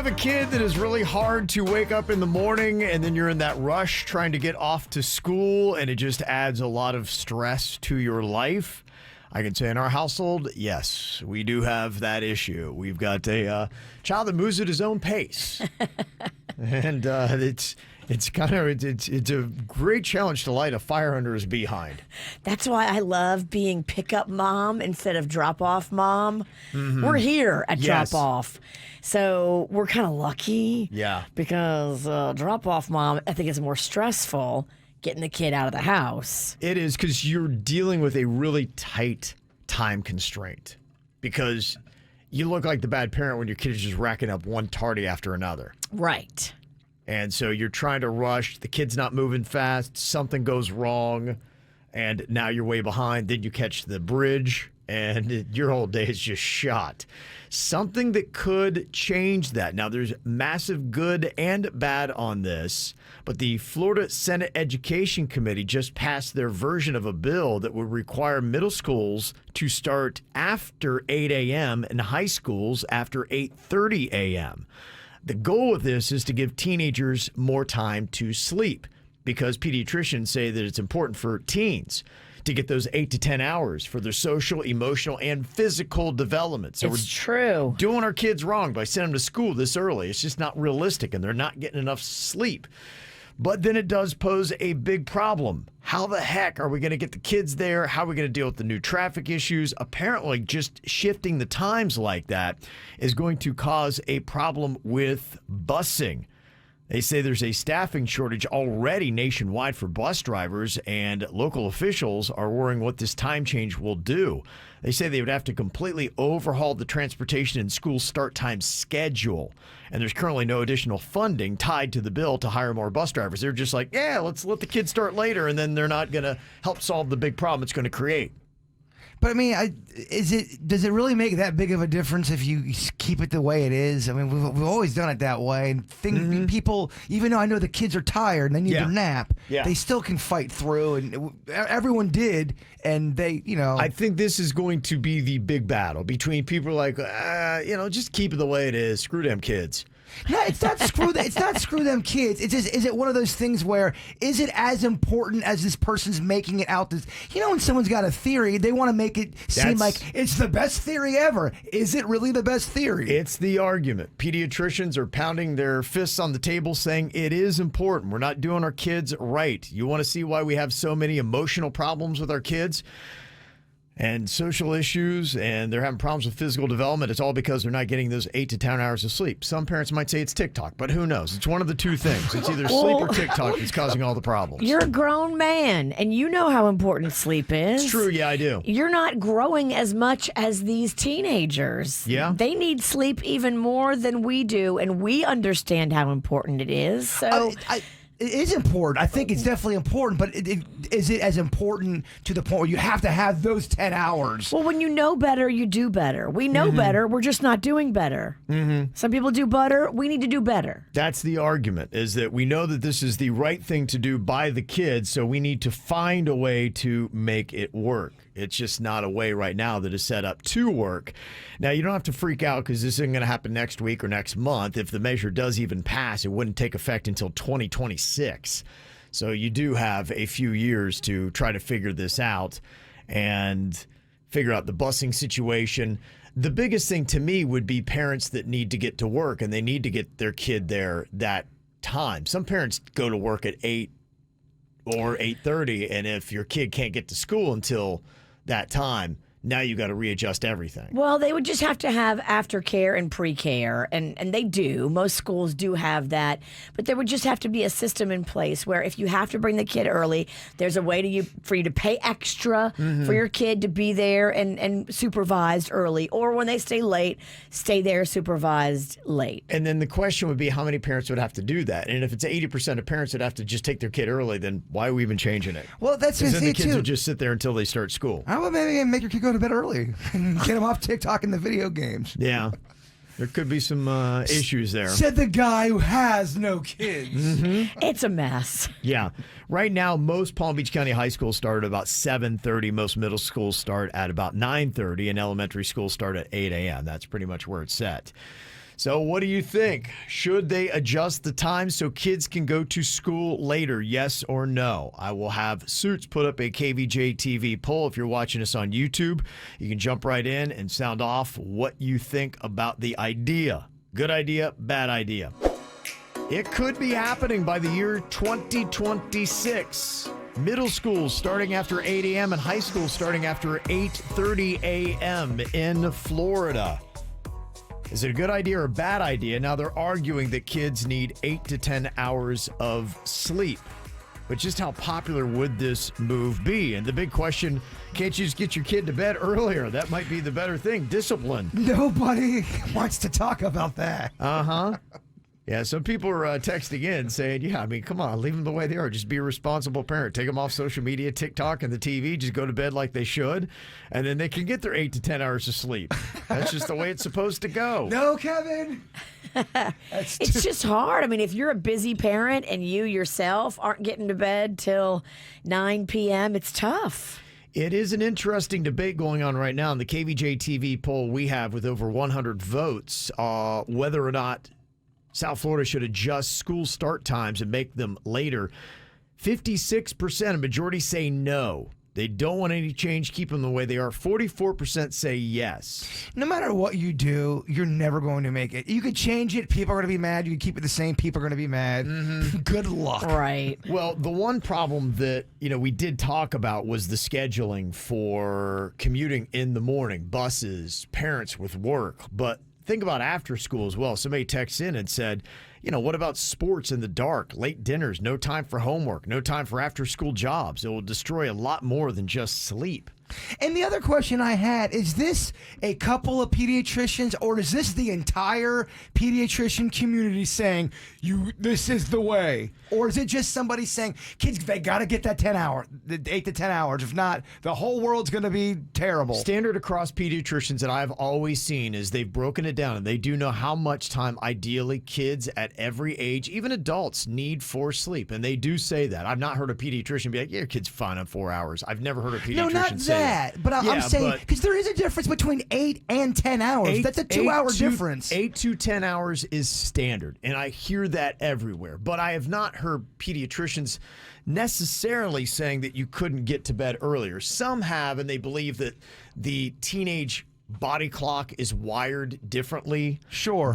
have a kid that is really hard to wake up in the morning and then you're in that rush trying to get off to school and it just adds a lot of stress to your life? I can say in our household, yes, we do have that issue. We've got a child that moves at his own pace. And it's a great challenge to light a fire under his behind. That's why I love being pickup mom instead of drop off mom. Mm-hmm. We're here at drop off. So we're kind of lucky. Yeah. Because drop off mom, I think, is more stressful getting the kid out of the house. It is, because you're dealing with a really tight time constraint. Because you look like the bad parent when your kid is just racking up one tardy after another. Right. And so you're trying to rush. The kid's not moving fast. Something goes wrong. And now you're way behind. Then you catch the bridge. And your whole day is just shot. Something that could change that. Now, there's massive good and bad on this, but the Florida Senate Education Committee just passed their version of a bill that would require middle schools to start after 8 a.m. and high schools after 8:30 a.m. The goal of this is to give teenagers more time to sleep, because pediatricians say that it's important for teens to get those 8 to 10 hours for their social, emotional, and physical development. So it's true. Doing our kids wrong by sending them to school this early. It's just not realistic, and they're not getting enough sleep. But then it does pose a big problem. How the heck are we going to get the kids there? How are we going to deal with the new traffic issues? Apparently, just shifting the times like that is going to cause a problem with busing. They say there's a staffing shortage already nationwide for bus drivers, and local officials are worrying what this time change will do. They say they would have to completely overhaul the transportation and school start time schedule. And there's currently no additional funding tied to the bill to hire more bus drivers. They're just like, yeah, let's let the kids start later, and then they're not going to help solve the big problem it's going to create. But I mean, does it really make that big of a difference if you keep it the way it is? I mean, we've always done it that way, and people, even though I know the kids are tired and they need their nap, they still can fight through, and everyone did, and they, I think this is going to be the big battle between people like, just keep it the way it is. Screw them kids. No, it's not screw them kids. It's just, is it one of those things where, is it as important as this person's making it out? When someone's got a theory, they want to make it seem like it's the best theory ever. Is it really the best theory? It's the argument. Pediatricians are pounding their fists on the table saying it is important. We're not doing our kids right. You want to see why we have so many emotional problems with our kids? And social issues, and they're having problems with physical development. It's all because they're not getting those 8 to 10 hours of sleep. Some parents might say it's TikTok, but who knows? It's one of the two things. It's either sleep or TikTok that's causing all the problems. You're a grown man, and you know how important sleep is. It's true, yeah, I do. You're not growing as much as these teenagers. Yeah. They need sleep even more than we do, and we understand how important it is. So... It is important. I think it's definitely important, but is it as important to the point where you have to have those 10 hours? Well, when you know better, you do better. We know better. We're just not doing better. Mm-hmm. Some people do better. We need to do better. That's the argument, is that we know that this is the right thing to do by the kids, so we need to find a way to make it work. It's just not a way right now that is set up to work. Now, you don't have to freak out because this isn't going to happen next week or next month. If the measure does even pass, it wouldn't take effect until 2026. So you do have a few years to try to figure this out and figure out the busing situation. The biggest thing to me would be parents that need to get to work, and they need to get their kid there that time. Some parents go to work at 8 or 8:30, and if your kid can't get to school until that time, now you got to readjust everything. Well, they would just have to have aftercare and pre-care, and they do. Most schools do have that. But there would just have to be a system in place where if you have to bring the kid early, there's a way for you to pay extra for your kid to be there and supervised early. Or when they stay late, stay there supervised late. And then the question would be how many parents would have to do that? And if it's 80% of parents that have to just take their kid early, then why are we even changing it? Well, that's because then the it kids too. would just sit there until they start school. How about maybe make your kid go to bed early and get them off TikTok and the video games? Yeah. There could be some issues there. Said the guy who has no kids. Mm-hmm. It's a mess. Yeah. Right now, most Palm Beach County high schools start at about 7:30. Most middle schools start at about 9:30, and elementary schools start at 8 a.m. That's pretty much where it's set. So what do you think? Should they adjust the time so kids can go to school later? Yes or no? I will have Suits put up a KVJ TV poll. If you're watching us on YouTube, you can jump right in and sound off what you think about the idea. Good idea, bad idea. It could be happening by the year 2026. Middle school starting after 8 a.m. and high school starting after 8:30 a.m. in Florida. Is it a good idea or a bad idea? Now they're arguing that kids need 8 to 10 hours of sleep. But just how popular would this move be? And the big question, can't you just get your kid to bed earlier? That might be the better thing. Discipline. Nobody wants to talk about that. Uh-huh. Yeah, some people are texting in saying, yeah, I mean, come on, leave them the way they are. Just be a responsible parent. Take them off social media, TikTok, and the TV. Just go to bed like they should, and then they can get their 8 to 10 hours of sleep. That's just the way it's supposed to go. No, Kevin. It's just hard. I mean, if you're a busy parent and you yourself aren't getting to bed till 9 p.m., it's tough. It is an interesting debate going on right now in the KVJ TV poll we have with over 100 votes, whether or not South Florida should adjust school start times and make them later. 56%, a majority say no. They don't want any change, keep them the way they are. 44% say yes. No matter what you do, you're never going to make it. You could change it. People are going to be mad. You can keep it the same. People are going to be mad. Mm-hmm. Good luck. Right. Well, the one problem that, we did talk about was the scheduling for commuting in the morning, buses, parents with work. But think about after school as well. Somebody texts in and said, what about sports in the dark, late dinners, no time for homework, no time for after school jobs? It will destroy a lot more than just sleep. And the other question I had, is this a couple of pediatricians, or is this the entire pediatrician community saying, this is the way? Or is it just somebody saying, kids, they got to get that 8 to 10 hours. If not, the whole world's going to be terrible. Standard across pediatricians that I've always seen is they've broken it down, and they do know how much time ideally kids at every age, even adults, need for sleep. And they do say that. I've not heard a pediatrician be like, yeah, your kid's fine on 4 hours. I've never heard a pediatrician say that. But I'm saying, because there is a difference between 8 and 10 hours. That's a 2-hour difference. 8 to 10 hours is standard, and I hear that everywhere. But I have not heard pediatricians necessarily saying that you couldn't get to bed earlier. Some have, and they believe that the teenage body clock is wired differently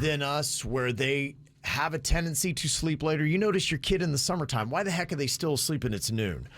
than us, where they have a tendency to sleep later. You notice your kid in the summertime. Why the heck are they still sleeping? It's noon.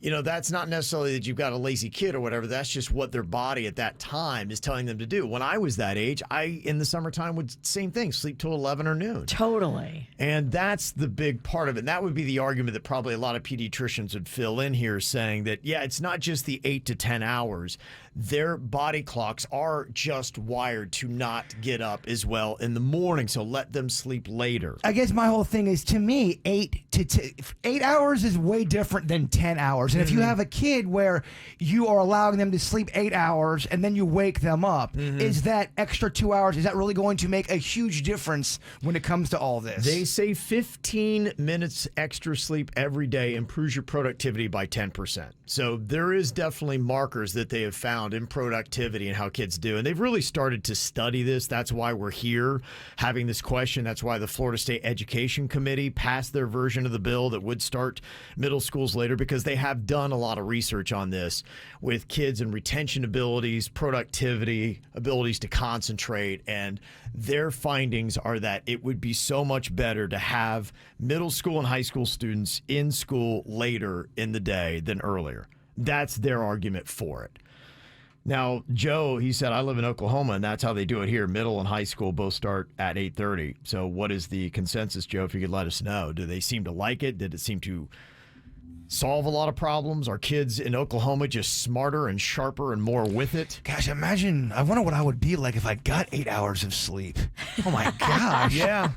That's not necessarily that you've got a lazy kid or whatever. That's just what their body at that time is telling them to do. When I was that age, in the summertime would, same thing, sleep till 11 or noon. Totally. And that's the big part of it. And that would be the argument that probably a lot of pediatricians would fill in here, saying that, yeah, it's not just the 8 to 10 hours. Their body clocks are just wired to not get up as well in the morning, so let them sleep later. I guess my whole thing is, to me, 8 hours is way different than 10 hours. And if you have a kid where you are allowing them to sleep 8 hours and then you wake them up, is that extra 2 hours, is that really going to make a huge difference when it comes to all this? They say 15 minutes extra sleep every day improves your productivity by 10%. So there is definitely markers that they have found in productivity and how kids do. And they've really started to study this. That's why we're here having this question. That's why the Florida State Education Committee passed their version of the bill that would start middle schools later, because they have done a lot of research on this with kids and retention abilities, productivity, abilities to concentrate. And their findings are that it would be so much better to have middle school and high school students in school later in the day than earlier. That's their argument for it. Now, Joe, he said, I live in Oklahoma, and that's how they do it here. Middle and high school both start at 8:30. So what is the consensus, Joe, if you could let us know? Do they seem to like it? Did it seem to solve a lot of problems? Are kids in Oklahoma just smarter and sharper and more with it? Gosh, I wonder what I would be like if I got 8 hours of sleep. Oh, my gosh. Yeah.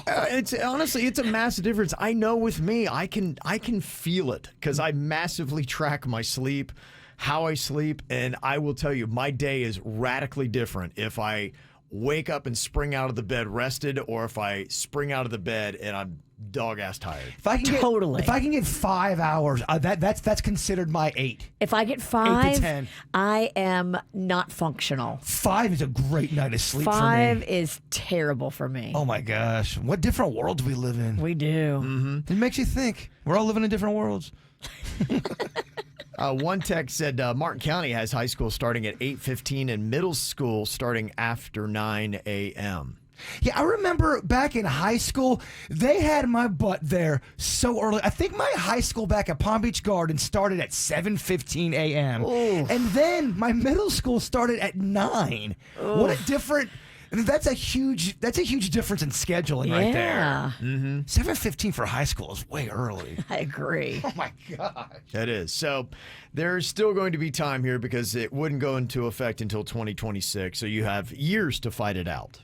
It's a massive difference. I know with me, I can feel it because I massively track my sleep, how I sleep, and I will tell you, my day is radically different if I wake up and spring out of the bed rested, or if I spring out of the bed and I'm dog-ass tired. If I can Totally. if I can get 5 hours, that's considered my 8. If I get 8 to 5, 10. I am not functional. 5 is a great night of sleep for 5 me. is terrible for me. Oh my gosh, what different worlds we live in. We do. It makes you think. We're all living in different worlds. One text said Martin County has high school starting at 8:15 and middle school starting after 9 a.m. Yeah, I remember back in high school, they had my butt there so early. I think my high school back at Palm Beach Garden started at 7:15 a.m. And then my middle school started at 9. What a different... I mean, that's a huge difference in scheduling right there. Yeah, 7:15 for high school is way early. I agree. Oh my gosh. That is. So there's still going to be time here because it wouldn't go into effect until 2026. So you have years to fight it out.